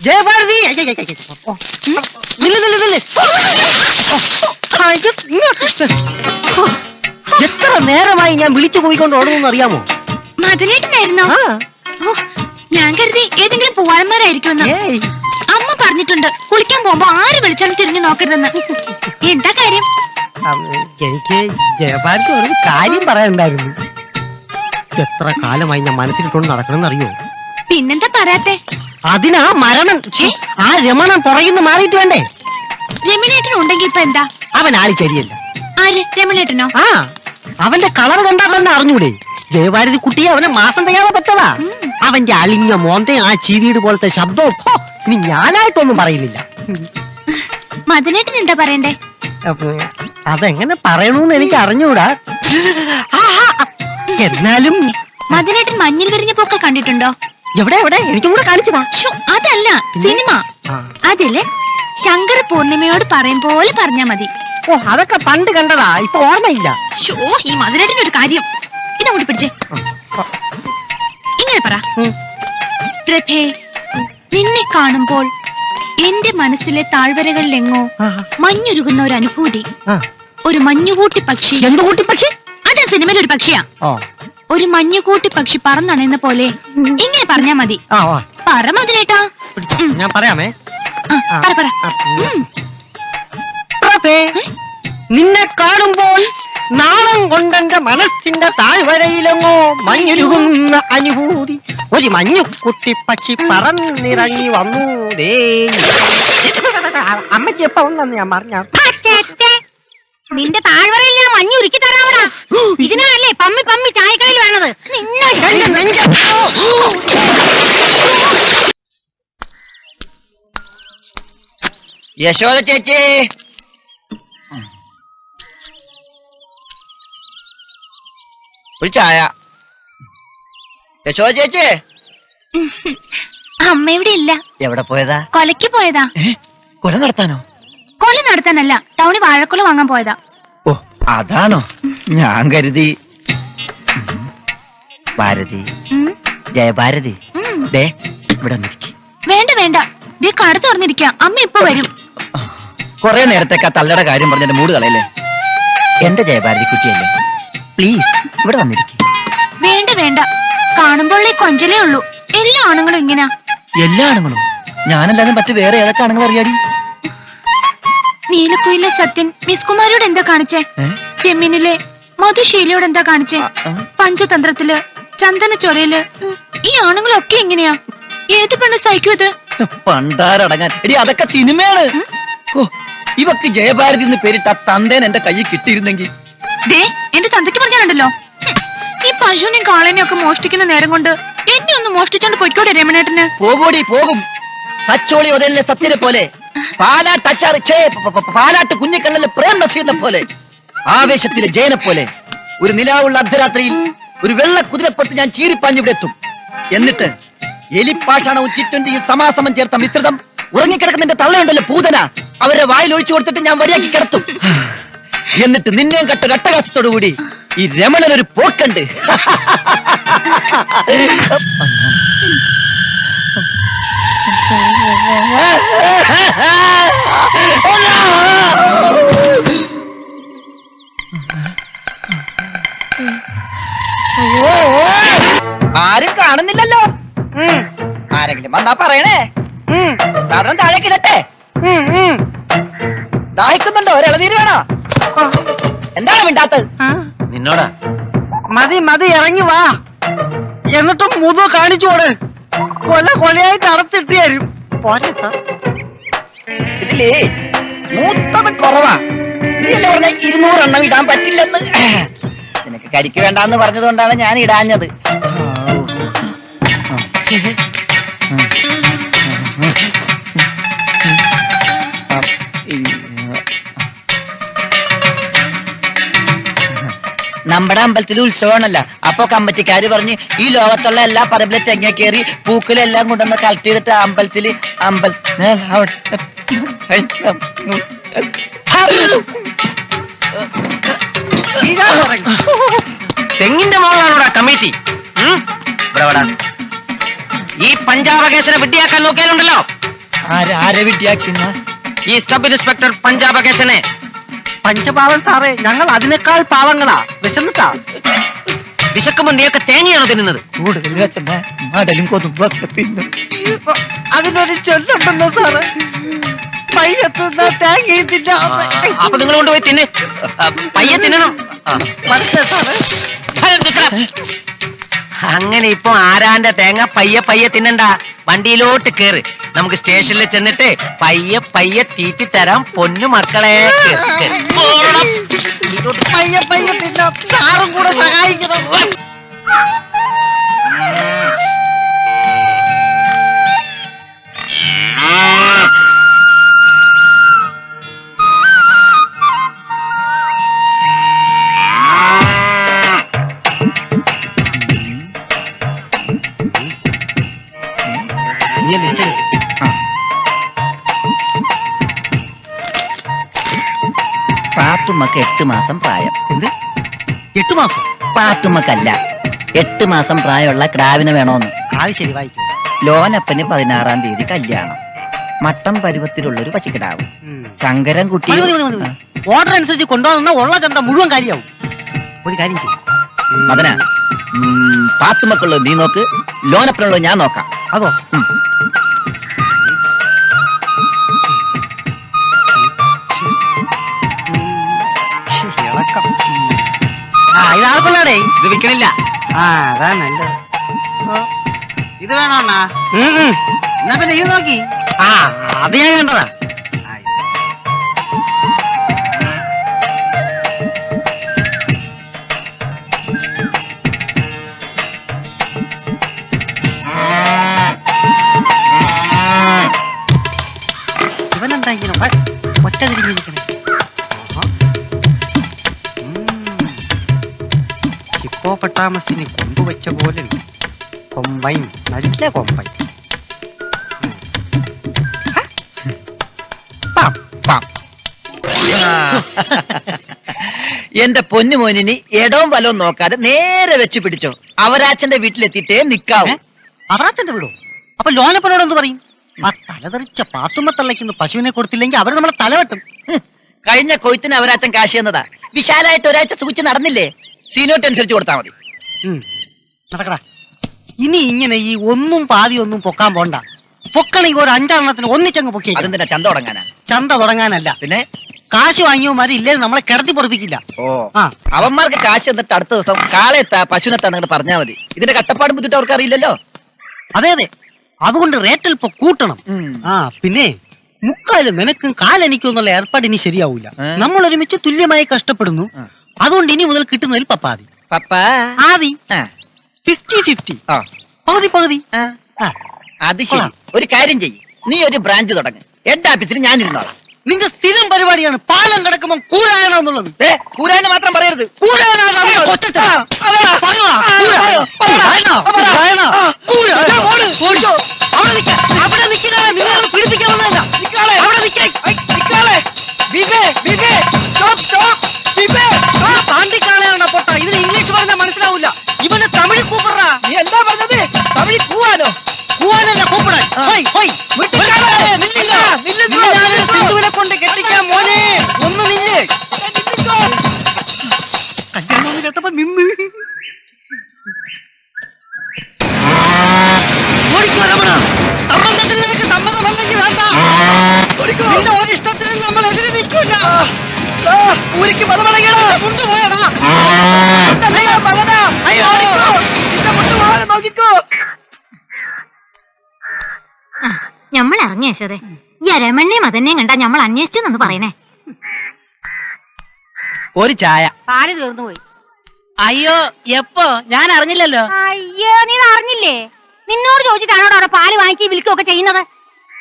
ജയഭാരതി എത്ര നേരമായി ഞാൻ വിളിച്ചു പോയിക്കൊണ്ട് ഓടുന്നു അറിയാമോ? മദനേട്ടനായിരുന്നോ? ഞാൻ കരുതി ഏതെങ്കിലും പൂവാലന്മാരായിരിക്കുമെന്ന്. അമ്മ പറഞ്ഞിട്ടുണ്ട് കുളിക്കാൻ പോകുമ്പോ ആര് വിളിച്ചാലും തിരിഞ്ഞു നോക്കരുതെന്ന്. എന്താ കാര്യം? എനിക്ക് ജയഭാരതി ഒരു കാര്യം പറയാനുണ്ടായിരുന്നു. എത്ര കാലമായി ഞാൻ മനസ്സിലിട്ടോണ്ട് നടക്കണമെന്ന് അറിയോ? പിന്നെന്താ പറയാത്തെ? അതിനാ മരണം ആ രമണൻ പുറകിന്ന് മാറിയിട്ട് വേണ്ടേ? രമണേട്ടൻ ഉണ്ടെങ്കി ഇപ്പൊ എന്താ? അവൻ ആള് ശരിയല്ല. ആര്? രമണേട്ടനോ? ആ, അവന്റെ കളർ കണ്ടാൽ തന്നെ അറിഞ്ഞൂടെ? ജയഭാരതി കുട്ടിയെ അവനെ മാസം തയ്യാതെ പറ്റതാ. അവന്റെ അളിഞ്ഞ മോന്തയും ആ ചീവീട് പോലത്തെ ശബ്ദവും ഇനി ഞാനായിട്ടൊന്നും പറയുന്നില്ല. മദനേട്ടൻ എന്താ പറയണ്ടേ? അതെങ്ങനെ പറയണമെന്ന് എനിക്ക് അറിഞ്ഞൂടാ. എന്നാലും മദനേട്ടൻ മഞ്ഞിൽ വിരിഞ്ഞ പൂക്കൾ കണ്ടിട്ടുണ്ടോ? എവിടെ എവിടെ? എനിക്കും കൂടെ കാണിച്ചതാ. അതല്ല, സിനിമ. അതില് ശങ്കര പൂർണിമയോട് പറയും പോലെ പറഞ്ഞാ മതി. ഓ, അതൊക്കെ പണ്ട് കണ്ടതാ, ഇപ്പൊ ഓർമ്മയില്ല. ഈ മദനേട്ടന്റെ ഒരു കാര്യം ഇതങ്ങോട്ട് പിടിച്ചേ. ഇങ്ങനെ പറ. പ്രഭേ, നിന്നെ കാണുമ്പോൾ എന്റെ മനസ്സിലെ താഴ്വരകളിലെങ്ങോ മഞ്ഞുരുകുന്ന ഒരു അനുഭൂതി. ഒരു മഞ്ഞുകൂട്ടി പക്ഷി. എന്ത് കൂട്ടി പക്ഷി? അതാ സിനിമയിൽ ഒരു പക്ഷിയാ. ഒരു മഞ്ഞുകൂട്ടി പക്ഷി പറന്നണയുന്ന പോലെ ഇങ്ങനെ പറഞ്ഞാ മതി. പറ മദനേട്ടാ. ഞാൻ പറയാമേ. പറ. നിന്നെ കാണുമ്പോൾ നാളം കൊണ്ടെന്റെ മനസ്സിന്റെ താഴ്വരയിലെങ്ങോ മഞ്ഞുരുകുന്ന അനുഭൂതി. ഒരു മഞ്ഞുകുട്ടി പക്ഷി പറന്നിറങ്ങി വന്നു. അമ്മച്ചി എപ്പ വന്നു ഞാൻ പറഞ്ഞ? നിന്റെ താഴ്വരയിൽ ഞാൻ മഞ്ഞ് ഉരുക്കി തരാവടാ. ഇതിനാണല്ലേ പമ്മി പമ്മി ചായക്കടയിൽ വേണത്. യശോദ ചേച്ചി, ഒരു ചായ. യശോദ ചേച്ചി. അമ്മ ഇവിടെ ഇല്ല. എവിടെ പോയതാ? കൊലയ്ക്ക് പോയതാ. കൊല നടത്താനോ? കൊല നടത്താനല്ല, ടൗണിൽ വാഴക്കൊല വാങ്ങാൻ പോയതാ. ഓ, അതാണോ? ഞാൻ കരുതി ഭാരതി. ജയഭാരതി, ഇവിടെ വേണ്ട വേണ്ട, ദേ കട തുറന്നിരിക്കുക. അമ്മ ഇപ്പൊ വരും. കൊറേ നേരത്തേക്ക് ആ തള്ളയുടെ കാര്യം പറഞ്ഞ മൂട് കളയല്ലേ. എന്റെ ജയഭാരതി കുട്ടിയല്ലേ, പ്ലീസ് ഇവിടെ വന്നിരിക്കും. വേണ്ട വേണ്ട, കാണുമ്പോഴേ കൊഞ്ചലേ ഉള്ളൂ. എല്ലാ ആണുങ്ങളും ഇങ്ങനെ. എല്ലാ ആണുങ്ങളും? ഞാനല്ലാതെ മറ്റു വേറെ ഏതൊക്കെ ആണുങ്ങൾ അറിയാടി? നീലക്കുയിലെ സത്യൻ മിസ് കുമാരിയോട് എന്താ കാണിച്ചേ? ചെമ്മീനിലെ മധുശീലയോട് എന്താ കാണിച്ചേ? പഞ്ചതന്ത്രത്തില് ചന്ദന ചൊരയില് ഈ ആണുങ്ങളൊക്കെ എങ്ങനെയാ? ഏത് പെണ്ണ് സഹിക്കുത്? പണ്ടാരടങ്ങാൻ എടി, അതൊക്കെ സിനിമയാണ്. ഓ, ഇവക്ക് ജയഭാരതി എന്ന് പേരിട്ട തന്തേൻ എന്റെ കയ്യിൽ കിട്ടിയിരുന്നെങ്കിൽ. എന്റെ തന്തയ്ക്ക് പറഞ്ഞാലുണ്ടല്ലോ, ഈ പശുവിനെയും കാളേനെയും ഒക്കെ മോഷ്ടിക്കുന്ന നേരം കൊണ്ട് എന്നെ ഒന്ന് മോഷ്ടിച്ചോണ്ട് പൊയ്ക്കോടെ രമണേട്ടന്? പോകൂടി പോകും. തച്ചോളി ഒതലിലെ സത്യനെ പോലെ, പാലാട്ട് കുഞ്ഞിക്കണ്ണലെ പ്രേം നസീറിനെ പോലെ, ആവേശത്തിലെ ജയനെ പോലെ ഒരു നിലാവുള്ള അർദ്ധരാത്രിയിൽ ഒരു വെള്ള കുതിരപ്പുറത്ത് ഞാൻ ചീറിപ്പാഞ്ഞിവിടെ എത്തും. എന്നിട്ട് എലിപ്പാഷാണവും ചുറ്റൊന്റിയും സമാസമം ചേർത്ത മിശ്രിതം ഉറങ്ങിക്കിടക്കുന്നതിന്റെ തള്ളയുണ്ടല്ലോ പൂതന, അവരുടെ വായിൽ ഒഴിച്ചു കൊടുത്തിട്ട് ഞാൻ വടിയാക്കി കിടത്തും. എന്നിട്ട് നിന്നെയും കട്ട് കട്ടകാശത്തോടുകൂടി ഈ രമണനൊരു പോക്കുണ്ട്. ആരും കാണുന്നില്ലല്ലോ. ആരെങ്കിലും വന്നാ പറയണേ. സാധനം താഴേക്ക് ഇടട്ടെ. ദാഹിക്കുന്നുണ്ടോ? ഒരിളനീര് വേണോ? എന്താണ് മിണ്ടാത്തത്? നിന്നോടാ. മതി മതി, ഇറങ്ങി വാ. എന്നിട്ടും മുതു കാണിച്ചോട്. കൊലയായിട്ട് അറുത്തിട്ട് തരും. പോരെ സാർ, ഇതിലേ മൂത്തത് കുറവാ. നീ എന്താ പറഞ്ഞ 200 എണ്ണം ഇടാൻ പറ്റില്ലെന്ന്. നിനക്ക് കരിക്ക് വേണ്ടാന്ന് പറഞ്ഞതുകൊണ്ടാണ് ഞാൻ ഇടാഞ്ഞത്. നമ്മുടെ അമ്പലത്തിൽ ഉത്സവമാണല്ലോ. അപ്പൊ കമ്മിറ്റിക്കാര് പറഞ്ഞ് ഈ ലോകത്തുള്ള എല്ലാ പറമ്പിലും തെങ്ങ കയറി പൂക്കലെല്ലാം കൊണ്ടുവന്ന് കളക്ട് ചെയ്തിട്ട് അമ്പലത്തില് തെങ്ങിന്റെ മോളാണോടാ കമ്മിറ്റി? ഈ പഞ്ചാബ് കേസിനെ വിട്ടിയാക്കാൻ നോക്കിയാലുണ്ടല്ലോ ആരെ വിട്ടിയാക്കുന്ന ഈ സബ് ഇൻസ്പെക്ടർ പഞ്ചാബ് കേസനെ. പഞ്ചപാവൻ സാറേ, ഞങ്ങൾ അതിനേക്കാൾ പാവങ്ങളാ. വിശന്നിട്ടാ? വിശക്കുമ്പോ നീയൊക്കെ തേങ്ങയാണോ തിന്നുന്നത്? കൂടുതൽ വെച്ചെന്ന മടലും കൊതുമ്പൊക്കെ തിന്നും. അതിനൊരു ചൊല്ലുണ്ടല്ലോ സാറ്, പയ്യത്തുന്ന തേങ്ങയും തിന്നാം. അപ്പൊ നിങ്ങൾ കൊണ്ടുപോയി തിന്ന്. പയ്യെ തിന്നണം. സാറ് അങ്ങനെ ഇപ്പൊ ആരാന്റെ തേങ്ങ പയ്യെ പയ്യെ തിന്നണ്ട. വണ്ടിയിലോട്ട് കേറ്. നമുക്ക് സ്റ്റേഷനിൽ ചെന്നിട്ട് പയ്യെ പയ്യെ തീറ്റി തരാം പൊന്നു മക്കളെ. പയ്യെ പയ്യെ തിന്നാം. സാറും കൂടെ സഹായിക്കണം. പാത്തുമ്മക്ക് 8 മാസം പ്രായം. എന്ത് 8 മാസം? പാത്തുമ്മക്കല്ല, 8 മാസം പ്രായമുള്ള ക്രാവിനെ വേണോന്ന്. അത് ശരി, വായിക്കും. ലോനപ്പന് 16-ാം തീയതി കല്യാണം. മട്ടം പരുവത്തിലുള്ള ഒരു പശുക്കിടാവ്. ശങ്കരൻ കുട്ടി ഓർഡർ അനുസരിച്ച് കൊണ്ടുവന്ന ഉള്ള ചന്ത മുഴുവൻ കാര്യമാവും. ഒരു കാര്യം ചെയ്യും മദന, പാത്തുമ്മക്കുള്ളത് നീ നോക്ക്, ലോനപ്പനുള്ളത് ഞാൻ നോക്കാം. അതോ? ഇതാർക്കുള്ളടേ? ഇത് വിൽക്കണില്ല. അതാ നല്ലത്. ഇത് വേണോ അണ്ണാ? എന്നാ പിന്നെ ഇത് നോക്കി. അത് ഞാൻ കണ്ടതാ. ഇവനെന്താ ഇങ്ങനെ ഒറ്റ തിരിഞ്ഞിരിക്കണേ? ഹിപ്പോപ്പൊട്ടാമസിന് കൊമ്പുവെച്ച പോലെ കൊമ്പൈ, നല്ല കൊമ്പൈ. എന്റെ പൊന്നുമോനിനി ഇടവും വലവും നോക്കാതെ നേരെ വെച്ച് പിടിച്ചോ. അവരാച്ചന്റെ വീട്ടിലെത്തിയിട്ടേ നിക്കാവൂ. അവരാച്ചന്റെ വിടോ? അപ്പൊ ലോനപ്പനോട് എന്ത് പറയും? ആ തലതെറിച്ച പാത്തുമ്മത്തള്ളയ്ക്കുന്ന പശുവിനെ കൊടുത്തില്ലെങ്കിൽ അവർ നമ്മളെ തലവെട്ടും. കഴിഞ്ഞ കൊയ്ത്തിന് അവരാച്ചൻ കാശ് എന്നതാ. വിശാലായിട്ട് ഒരാഴ്ച സൂചിച്ച് നടന്നില്ലേ? സീനോട്ട് അനുസരിച്ച് കൊടുത്താൽ മതി. നടക്കടാ. ഇനി ഇങ്ങനെ ഈ ഒന്നും പാതി ഒന്നും പൊക്കാൻ പോണ്ട. പൊക്കണെങ്കിൽ ഒരു 5 എണ്ണത്തിന് ഒന്നിച്ചങ്ങ് പൊക്കി. അതെന്തിനാ ചന്ത തുടങ്ങാനാ? ചന്ത തുടങ്ങാനല്ല, പിന്നെ കാശ് വാങ്ങിയവന്മാര് ഇല്ലേ നമ്മളെ കിടത്തി പൊറപ്പിക്കില്ല. അവന്മാർക്ക് കാശ് എന്നിട്ട് അടുത്ത ദിവസം കാളെത്താ പശുവിനെത്താ നിങ്ങൾ പറഞ്ഞാൽ മതി. ഇതിന്റെ കട്ടപ്പാടും ബുദ്ധിമുട്ട് അവർക്ക് അറിയില്ലല്ലോ. അതെ അതെ, അതുകൊണ്ട് റേറ്റ് അല്പം കൂട്ടണം. പിന്നെ മുക്കാല് നിനക്കും കാലെനിക്കും എന്നുള്ള ഏർപ്പാട് ഇനി ശരിയാവൂല. നമ്മൾ ഒരുമിച്ച് തുല്യമായി കഷ്ടപ്പെടുന്നു. അതുകൊണ്ട് ഇനി മുതൽ കിട്ടുന്നതിൽ പപ്പാതി. ആദി 50-50, പകുതി പകുതി. അത് ശരി. ഒരു കാര്യം ചെയ്യ്, നീ ഒരു ബ്രാഞ്ച് തുടങ്ങ്. എന്റെ ഓഫീസിൽ ഞാൻ ഇരുന്നോളാം. നിന്റെ സ്ഥിരം പരിപാടിയാണ് പാലം കിടക്കുമ്പോ കൂരായണ എന്നുള്ളത്. കൂരായന മാത്രം പറയരുത്. പിടിപ്പിക്കാൻ വന്നതല്ല. പാണ്ടിക്കാളയാണ് പൊട്ട. ഇതിന് ഇംഗ്ലീഷ് പറഞ്ഞാൽ മനസ്സിലാവൂല. ഇവന് തമിഴ് കൂപ്പറാ. നീ എന്താ പറഞ്ഞത്? തമിഴ് കൂവാനോ? കൂവാനല്ല, കൂപ്പിടാൻ. സിന്ധുവിനെ കൊണ്ട് കെട്ടിക്കാൻ മോനെ ഒന്ന് നിന്നെ. കല്യാണം കേട്ടപ്പോ നിന്ന് ഓടിക്കോ രമണ. സമ്മതത്തിന് നിനക്ക് സമ്മതമല്ലെങ്കിൽ വേണ്ട. നിന്റെ ഒരിഷ്ടത്തിന് നമ്മൾ എതിരെ നിൽക്കില്ല. ഊരിക്ക് മതമടങ്ങടാ. കൊണ്ടുപോയടാ. നോക്കിക്കോ. ഞമ്മൾ ഇറങ്ങിയ യശോദേ, ഈ രമണ്ണയും അതന്നെയും കണ്ടാ ഞമ്മൾ അന്വേഷിച്ചു പറയണേ. ഒരു ചായ. പാല് തീർന്നു പോയി. അയ്യോ, എപ്പോ? ഞാൻ അറിഞ്ഞില്ലല്ലോ. അയ്യോ, നീ അറിഞ്ഞില്ലേ? നിന്നോട് ചോദിച്ചിട്ടാണോ അവിടെ പാല് വാങ്ങിക്കി വിൽക്കുകയൊക്കെ ചെയ്യുന്നത്?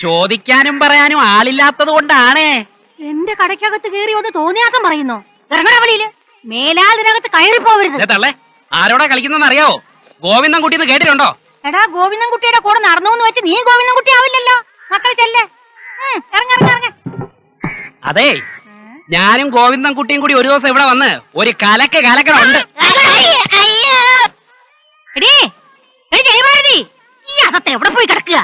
ചോദിക്കാനും പറയാനും ആളില്ലാത്തത് കൊണ്ടാണേ. എന്റെ കടയ്ക്കകത്ത് കയറി ഒന്ന് തോന്നിയാസം പറയുന്നു. ഇറങ്ങണ വഴിയില് മേലാൽ ഇതിനകത്ത് കയറി പോവരുത്. തള്ളേ, ആരോടാ കളിക്കുന്നെന്ന് അറിയാവോ? ഗോവിന്ദൻകുട്ടിന്ന് കേട്ടിട്ടുണ്ടോ? എടാ, ഗോവിന്ദൻകുട്ടിയുടെ കൂടെ നടന്നോന്ന് വെച്ച് നീ ഗോവിന്ദൻകുട്ടി ആവില്ലല്ലോ. മക്കൾ ചെല്ലേ, ഇറങ്ങ. അതെ, ഞാനും ഗോവിന്ദൻകുട്ടിയും കൂടി ഒരു ദിവസം ഇവിടെ വന്ന് ഒരു കലക്കണുണ്ട്. ഈ അസത്തെ എവിടെ പോയി കിടക്കുക?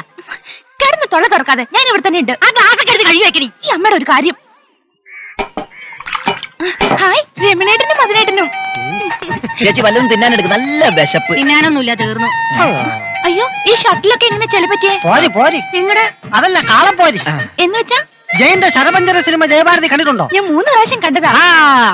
കിടന്ന് തൊള്ള തുറക്കാതെ ഞാൻ ഇവിടെ തന്നെ ഉണ്ട്. ആ ഗ്ലാസ് ഒക്കെ എടുത്ത് കഴുകി വെക്കണി. ഈ അമ്മയുടെ ഒരു കാര്യം. ഹായ് രമണേട്ടനും മതിനേട്ടനും. ചേച്ചി വല്ലതും തിന്നാനെടുക്കും, നല്ല വിശപ്പ്. തിന്നാനൊന്നുമില്ല, തീർന്നു. അയ്യോ ഈ ഷട്ടിലൊക്കെ എങ്ങനെ ചെലപ്പറ്റിയേ? പോരി പോരി, നിങ്ങടെ അതല്ല കാളപ്പോരി. എന്ന് വെച്ചാ ജയന്റെ ശരപഞ്ചര സിനിമ ജയഭാരതി കണ്ടിട്ടുണ്ടോ? ഞാൻ 3 പ്രാവശ്യം കണ്ടതാ. ആ,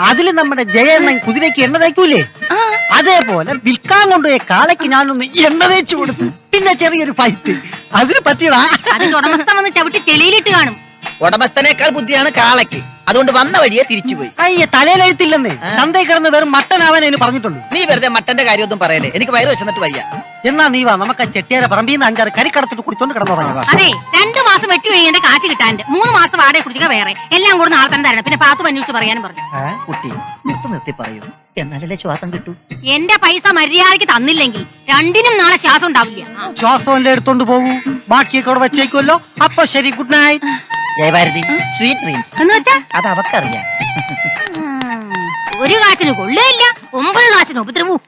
അതില് നമ്മുടെ ജയണ്ണൻ കുതിരയ്ക്ക് എണ്ണ തേക്കൂലേ, ആ, അതേപോലെ വിൽക്കാൻ കൊണ്ടുപോയ കാളയ്ക്ക് ഞാനൊന്ന് എണ്ണ തേച്ചു കൊടുത്തു. പിന്നെ ചെറിയൊരു ഫൈറ്റ് അതിന് പറ്റിയതാ. അതിന്റെ ഉടമസ്ഥൻ വന്ന് ചവിട്ടി ചെളിയിലിട്ട് കാണും. ഉടമസ്ഥനേക്കാൾ ബുദ്ധിയാണ് കാളയ്ക്ക്, അതുകൊണ്ട് വന്ന വഴിയെ തിരിച്ചുപോയി. അയ്യ, തലയിലെഴുത്തില്ലെന്നേ. ചന്തയിൽ കിടന്ന് വെറും മട്ടനാവാൻ അതിന് പറഞ്ഞിട്ടുണ്ട്. നീ വെറുതെ മട്ടന്റെ കാര്യമൊന്നും പറയല്ലേ, എനിക്ക് വയറ് വെച്ചിട്ട് വയ്യ. എന്നാ നീ വാ, നമുക്ക് ആ ചെട്ടിയാരെ പറമ്പിന്ന് 5-6 കരി കടത്തിട്ട് കുടിച്ചോണ്ട് കിടന്നുറങ്ങാം. അതെ, 2 മാസം വെട്ടി കഴിയേണ്ട കാശ് കിട്ടാണ്ട് 3 മാസം വാടക കുടിക്കുക വേറെ, എല്ലാം കൂടെ നാളെ തന്നെ തരണം. പിന്നെ പാത്തു അന്വേഷിച്ച് പറയാനും പറഞ്ഞു. കുട്ടി നിർത്തി പറയൂ, എന്നാലല്ലേ ശ്വാസം കിട്ടൂ. എന്റെ പൈസ മര്യാദക്ക് തന്നില്ലെങ്കിൽ 2നും നാളെ ശ്വാസം ഉണ്ടാവില്ല. ശ്വാസം എടുത്തോണ്ട് പോകൂ, ബാക്കിയൊക്കെ അവിടെ വെച്ചേക്കുമല്ലോ. അപ്പൊ ശരി, good night. Jayabharathi, sweet dreams എന്ന് വെച്ചാ അത് അവക്കറിയാം. ഒരു കാശിന് കൊള്ളുകയില്ല, 9 കാശിന് ഉപദ്രവവും.